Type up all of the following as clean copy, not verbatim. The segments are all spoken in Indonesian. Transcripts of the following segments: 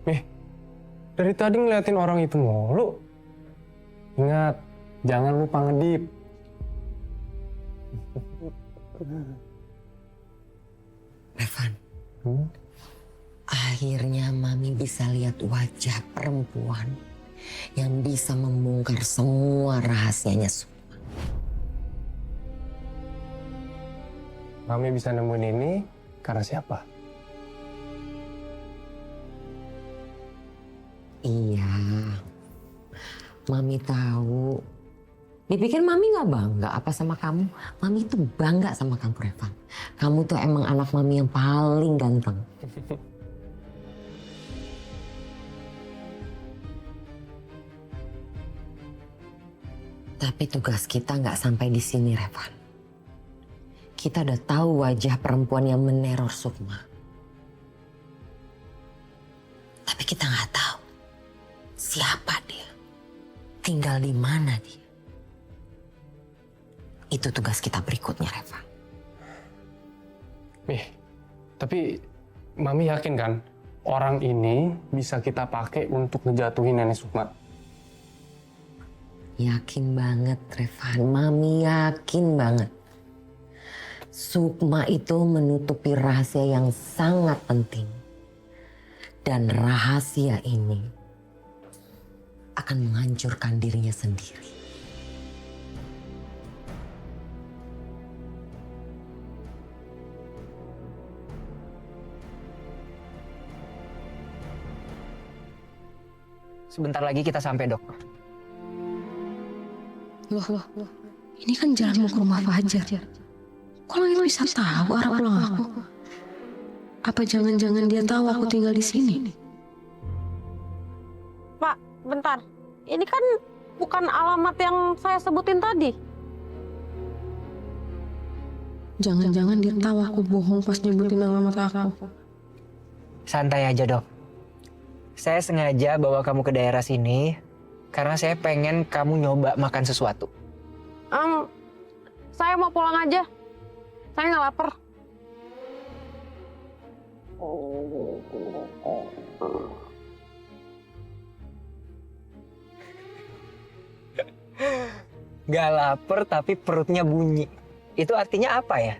Nih, dari tadi ngeliatin orang itu mulu. Ingat, jangan lupa ngedip. Revan, akhirnya Mami bisa lihat wajah perempuan yang bisa membongkar semua rahasianya. Mami bisa nemuin ini karena siapa? Iya, Mami tahu. Dipikir Mami nggak bangga apa sama kamu? Mami itu bangga sama kamu, Revan. Kamu tuh emang anak Mami yang paling ganteng. Tapi tugas kita nggak sampai di sini, Revan. Kita udah tahu wajah perempuan yang meneror Sukma. Tapi kita nggak tahu siapa dia, tinggal di mana dia. Itu tugas kita berikutnya, Reva. Tapi Mami yakin kan orang ini bisa kita pakai untuk ngejatuhin Nenek Sukma? Yakin banget, Revan. Mami yakin banget. Sukma itu menutupi rahasia yang sangat penting. Dan rahasia ini akan menghancurkan dirinya sendiri. Sebentar lagi kita sampai, Dok. Loh, ini kan jalan mau ke rumah Fajar. Kok Langit bisa tahu arah pulang aku? Apa jangan-jangan dia tahu aku tinggal di sini? Pak, bentar. Ini kan bukan alamat yang saya sebutin tadi. Jangan-jangan dia tahu aku bohong pas nyebutin alamat aku. Santai aja, Dok. Saya sengaja bawa kamu ke daerah sini karena saya pengen kamu nyoba makan sesuatu. Saya mau pulang aja. Saya nggak lapar. Gak lapar tapi perutnya bunyi. Itu artinya apa ya?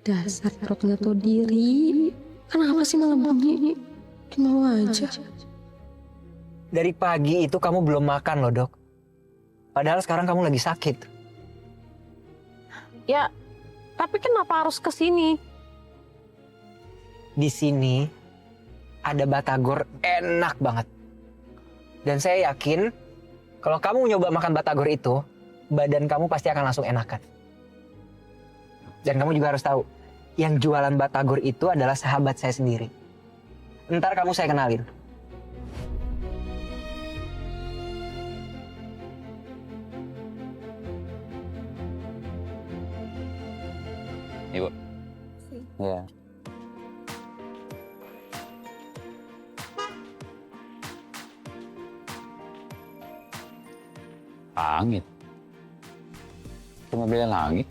Dasar perut nggak tahu diri. Kenapa sih malah bunyi? Mau aja. Dari pagi itu kamu belum makan loh, Dok. Padahal sekarang kamu lagi sakit. Ya, tapi kenapa harus ke sini? Di sini ada batagor enak banget. Dan saya yakin kalau kamu nyoba makan batagor itu, badan kamu pasti akan langsung enakan. Dan kamu juga harus tahu, yang jualan batagor itu adalah sahabat saya sendiri. Ntar kamu saya kenalin. Ibu. Ya. Langit. Itu mobilnya Langit.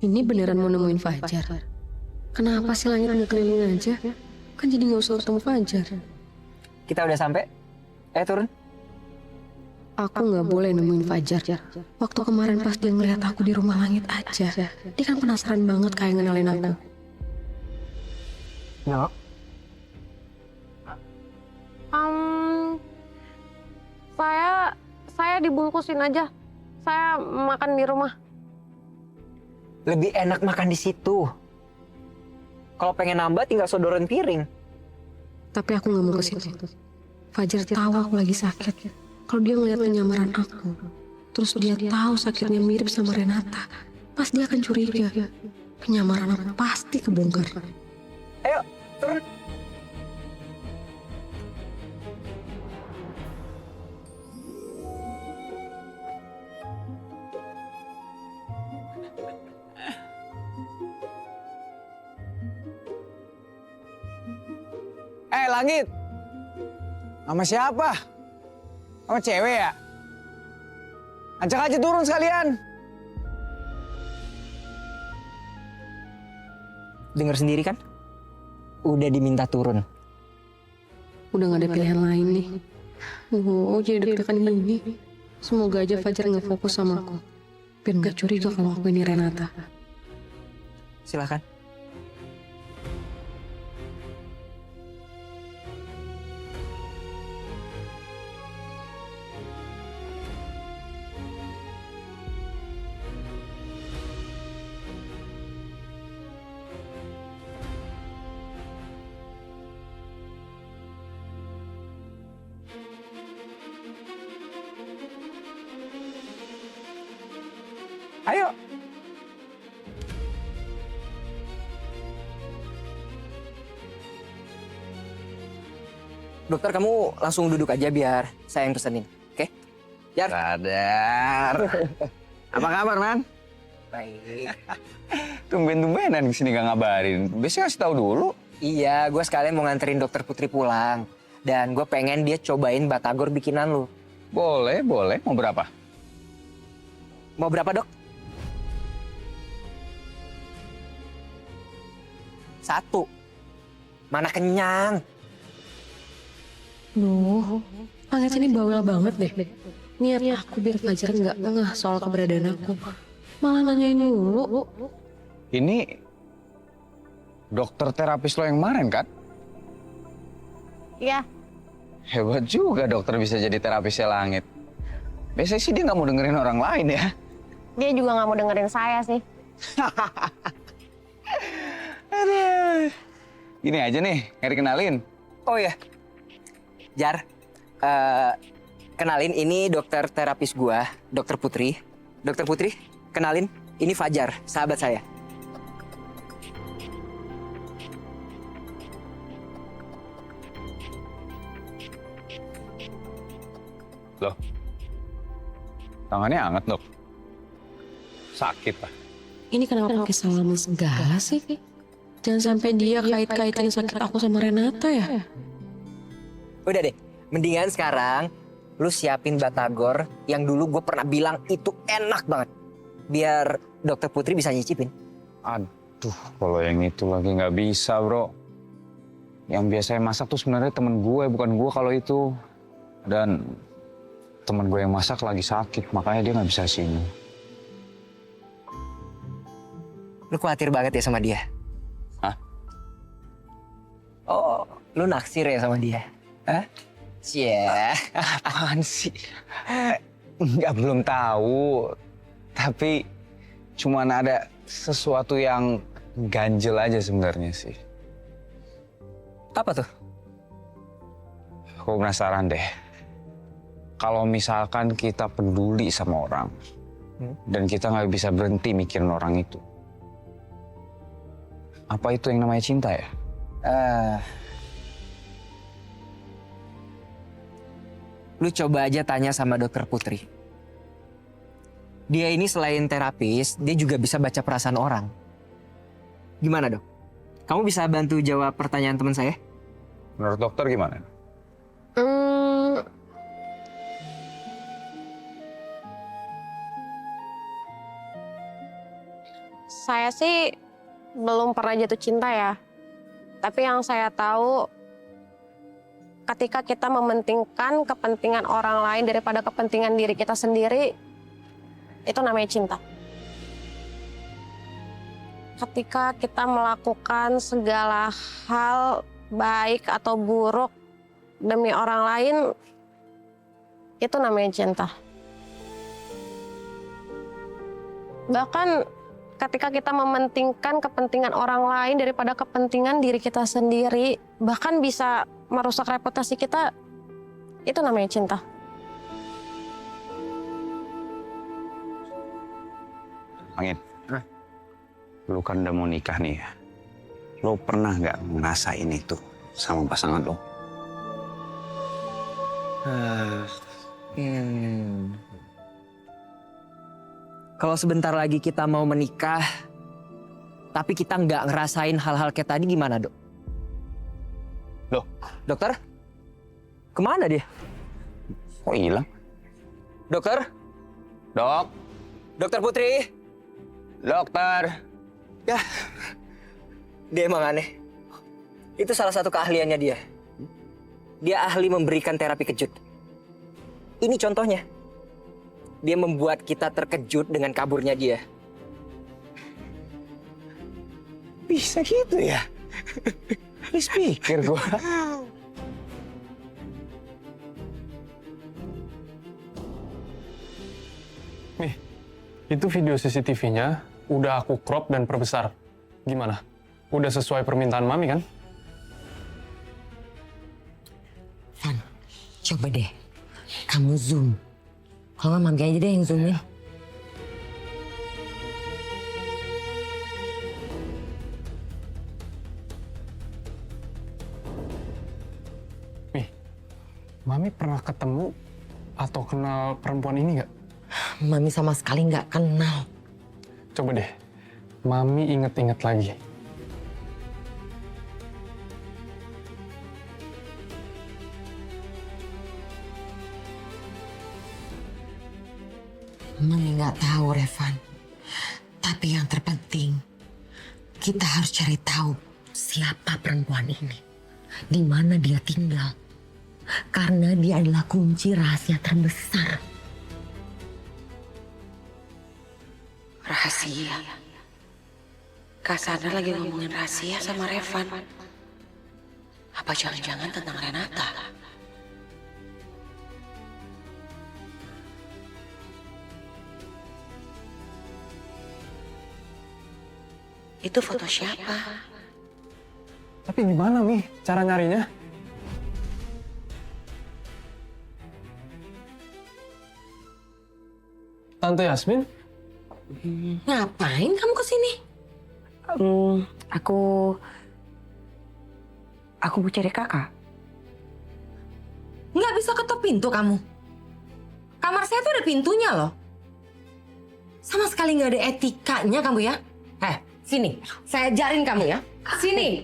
Ini beneran mau nemuin Fajar. Kenapa sih Langit nggak keliling aja? Kan jadi nggak usah ketemu Fajar. Kita udah sampai. Turun. Aku nggak boleh nemuin Fajar. Waktu kemarin pas dia ngeliat aku di rumah Langit aja, dia kan penasaran banget kayak ngenalin aku. Dok. Saya dibungkusin aja. Saya makan di rumah. Lebih enak makan di situ. Kalau pengen nambah tinggal sodorin piring. Tapi aku nggak mau ke situ. Fajar tahu aku lagi sakit. Kalau dia ngeliat penyamaran aku, terus dia tahu sakitnya mirip sama Renata, pas dia akan curiga. Penyamaran aku pasti kebongkar. Ayo, turun. Langit. Sama siapa? Sama cewek ya? Ajak aja turun sekalian. Dengar sendiri kan? Udah diminta turun. Udah gak ada pilihan lain nih. Jadi deg-degan gini. Semoga aja Fajar nggak fokus sama aku. Biar nggak curiga kalau aku ini Renata. Silakan. Ayo. Dokter, kamu langsung duduk aja biar saya yang pesenin, oke? Jar. Sadar. Apa kabar, Man? Baik. Tumben-tumbenan kesini gak ngabarin. Biasanya kasih tahu dulu. Iya, gue sekalian mau nganterin dokter Putri pulang. Dan gue pengen dia cobain batagor bikinan lu. Boleh, boleh. Mau berapa? Mau berapa, Dok? 1. Mana kenyang. Duh, Langit ini bawel banget deh. Niat aku biar Fajar nggak ngeh soal keberadaan aku. Malah nanyain mulu. Ini dokter terapis lo yang kemarin kan? Iya, Hebat juga dokter bisa jadi terapisnya Langit. Biasanya sih dia nggak mau dengerin orang lain ya. dia juga nggak mau dengerin saya sih. Aduh. Gini aja nih, nggak dikenalin. Oh ya, Jar, kenalin ini dokter terapis gua, dokter Putri. Dokter Putri, kenalin, ini Fajar, sahabat saya. Loh, tangannya hangat dok. Sakit pak. Ini kenapa pakai salaman segala sih? Jangan sampai dia kait-kaitin sakit aku sama Renata ya. Udah deh, mendingan sekarang lu siapin batagor yang dulu gue pernah bilang itu enak banget. Biar dokter Putri bisa nyicipin. Aduh, kalau yang itu lagi nggak bisa bro. Yang biasa yang masak tuh sebenarnya temen gue, bukan gue kalau itu. Dan temen gue yang masak lagi sakit, makanya dia nggak bisa sini. Lu khawatir banget ya sama dia? Hah? Oh, lu naksir ya sama dia? Hah? Cie. Apaan sih? Nggak, belum tahu. Tapi cuman ada sesuatu yang ganjel aja sebenarnya sih. Apa tuh? Aku penasaran deh. Kalau misalkan kita peduli sama orang, dan kita nggak bisa berhenti mikirin orang itu, apa itu yang namanya cinta ya? Lu coba aja tanya sama dokter Putri. Dia ini selain terapis, dia juga bisa baca perasaan orang. Gimana dok? Kamu bisa bantu jawab pertanyaan teman saya? Menurut dokter gimana? Saya sih belum pernah jatuh cinta ya. Tapi yang saya tahu, ketika kita mementingkan kepentingan orang lain daripada kepentingan diri kita sendiri, itu namanya cinta. Ketika kita melakukan segala hal baik atau buruk demi orang lain, itu namanya cinta. Bahkan ketika kita mementingkan kepentingan orang lain daripada kepentingan diri kita sendiri, bahkan bisa merusak reputasi kita, itu namanya cinta. Angin, lu kan udah mau nikah nih ya. Lo pernah nggak ngerasain itu sama pasangan lo? Kalau sebentar lagi kita mau menikah, tapi kita nggak ngerasain hal-hal kayak tadi, gimana dok? Dokter? Kemana dia? Kok hilang? Dokter? Dok, Dokter Putri? dokter. Ya, dia emang aneh. Itu salah satu keahliannya dia. Dia ahli memberikan terapi kejut. Ini contohnya. Dia membuat kita terkejut dengan kaburnya dia. Bisa gitu ya? Habis pikir gua. Nih, itu video CCTV-nya udah aku crop dan perbesar. Gimana? Udah sesuai permintaan Mami kan? Van, coba deh. Kamu zoom. Kalau nggak Mami aja deh yang zoomin. Nih, Mami pernah ketemu atau kenal perempuan ini nggak? Mami sama sekali nggak kenal. Coba deh, Mami inget-inget lagi. Mami nggak tahu, Revan. Tapi yang terpenting, kita harus cari tahu siapa perempuan ini. Di mana dia tinggal. Karena dia adalah kunci rahasia terbesar. Rahasia. Kak Sandra lagi ngomongin rahasia sama Revan. Apa jangan-jangan tentang Renata? Itu foto siapa? Tapi gimana, Mi, cara nyarinya? Tante Yasmin? Ngapain kamu kesini? Aku mau cari kakak. Nggak bisa ketuk pintu kamu. Kamar saya tuh ada pintunya loh. Sama sekali nggak ada etikanya kamu ya. Sini, saya ajarin kamu ya. Sini.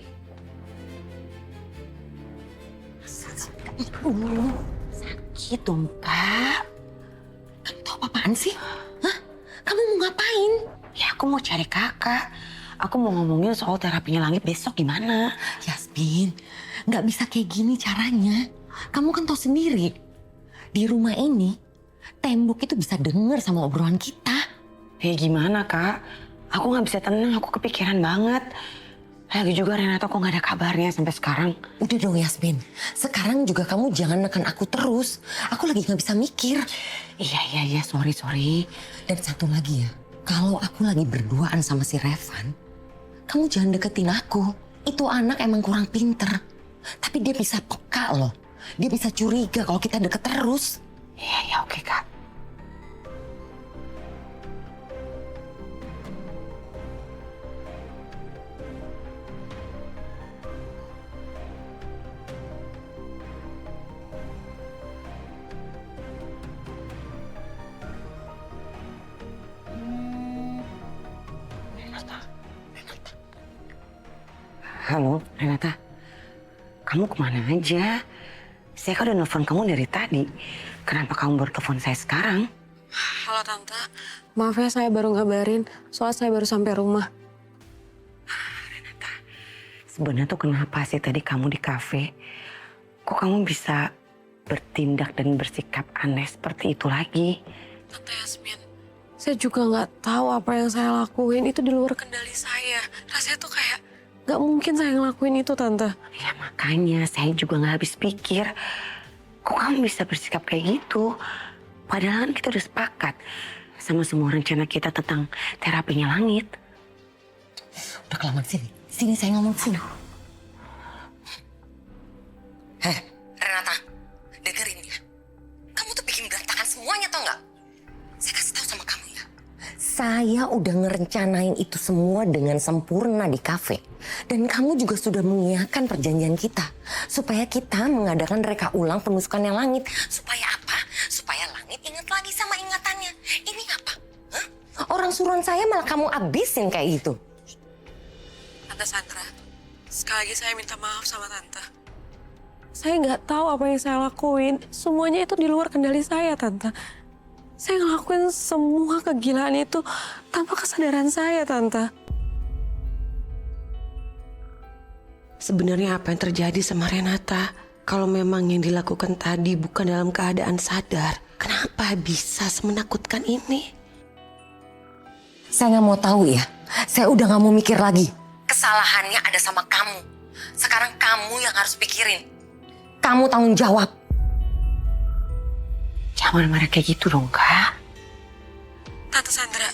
Sakit dong, Kak. Kamu tahu apaan sih? Hah? Kamu mau ngapain? Ya aku mau cari kakak. Aku mau ngomongin soal terapinya Langit besok gimana. Yasmin, nggak bisa kayak gini caranya. Kamu kan tahu sendiri. Di rumah ini, tembok itu bisa denger sama obrolan kita. Gimana, Kak? Aku nggak bisa tenang, aku kepikiran banget. Lagi juga Renata kok nggak ada kabarnya sampai sekarang. Udah dong Yasmin, sekarang juga kamu jangan neken aku terus. Aku lagi nggak bisa mikir. Iya, sorry. Dan satu lagi ya, kalau aku lagi berduaan sama si Revan, kamu jangan deketin aku. Itu anak emang kurang pinter. Tapi dia bisa peka loh. Dia bisa curiga kalau kita deket terus. Iya, oke, Kak. Halo, Renata. Kamu kemana aja? Saya kan udah nelfon kamu dari tadi. Kenapa kamu baru telepon saya sekarang? Halo Tante, maaf ya saya baru ngabarin, soalnya saya baru sampai rumah. Renata, sebenarnya tuh kenapa sih tadi kamu di kafe? Kok kamu bisa bertindak dan bersikap aneh seperti itu lagi? Tante Yasmin, saya juga nggak tahu apa yang saya lakuin itu di luar kendali saya. Rasanya tuh kayak nggak mungkin saya ngelakuin itu, Tante. Ya makanya saya juga nggak habis pikir. Kok kamu bisa bersikap kayak gitu? Padahal kan kita udah sepakat sama semua rencana kita tentang terapinya Langit. Udah kelamaan sini. Sini saya ngomong sini. Renata, dengerin ya. Kamu tuh bikin berantakan semuanya tau nggak? Saya kasih tahu sama kamu ya. Saya udah ngerencanain itu semua dengan sempurna di kafe. Dan kamu juga sudah mengiyakan perjanjian kita. Supaya kita mengadakan reka ulang penusukan yang Langit. Supaya apa? Supaya Langit ingat lagi sama ingatannya. Ini apa? Hah? Orang suruhan saya malah kamu abisin kayak gitu. Tante Sandra, sekali lagi saya minta maaf sama Tante. Saya nggak tahu apa yang saya lakuin. Semuanya itu di luar kendali saya, Tante. Saya ngelakuin semua kegilaan itu tanpa kesadaran saya, Tante. Sebenarnya apa yang terjadi sama Renata? Kalau memang yang dilakukan tadi bukan dalam keadaan sadar, kenapa bisa semenakutkan ini? Saya nggak mau tahu ya. Saya udah nggak mau mikir lagi. Kesalahannya ada sama kamu. Sekarang kamu yang harus pikirin. Kamu tanggung jawab. Jangan marah kayak gitu dong, Kak. Tante Sandra,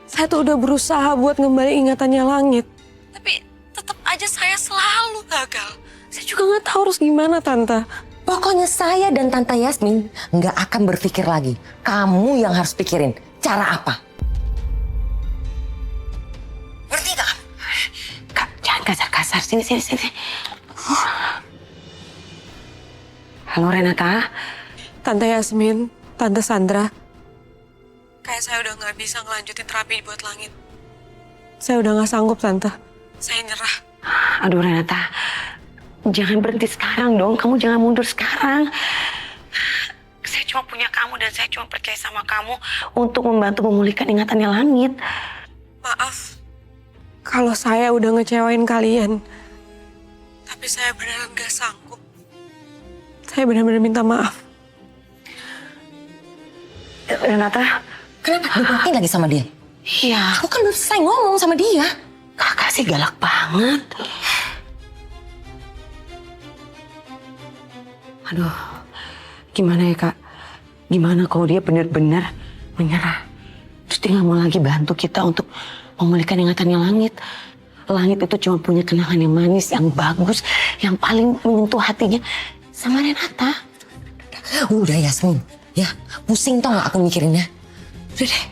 saya tuh udah berusaha buat ngembali ingatannya Langit. Tapi tetap aja saya selalu gagal. Saya juga nggak tahu harus gimana, Tante. Pokoknya saya dan Tante Yasmin nggak akan berpikir lagi. Kamu yang harus pikirin cara apa. Ngerti gak? Kak, jangan kasar-kasar. Sini. Halo, Renata. Tante Yasmin, Tante Sandra. Kayak saya udah nggak bisa ngelanjutin terapi buat Langit. Saya udah nggak sanggup, Tante. Saya nyerah. Aduh, Renata. Jangan berhenti sekarang dong. Kamu jangan mundur sekarang. Saya cuma punya kamu dan saya cuma percaya sama kamu untuk membantu memulihkan ingatannya Langit. Maaf kalau saya udah ngecewain kalian. Tapi saya beneran gak sanggup. Saya benar-benar minta maaf. Renata. Kenapa dimatiin lagi sama dia? Iya. Aku kan baru selesai ngomong sama dia. Kakak sih galak banget. Aduh, gimana ya Kak? Gimana kalau dia benar-benar menyerah? Terus dia nggak mau lagi bantu kita untuk memulihkan ingatannya Langit. Langit itu cuma punya kenangan yang manis, yang bagus, yang paling menyentuh hatinya sama Renata. Udah Yasmin, ya pusing tau gak aku mikirinnya. Udah deh,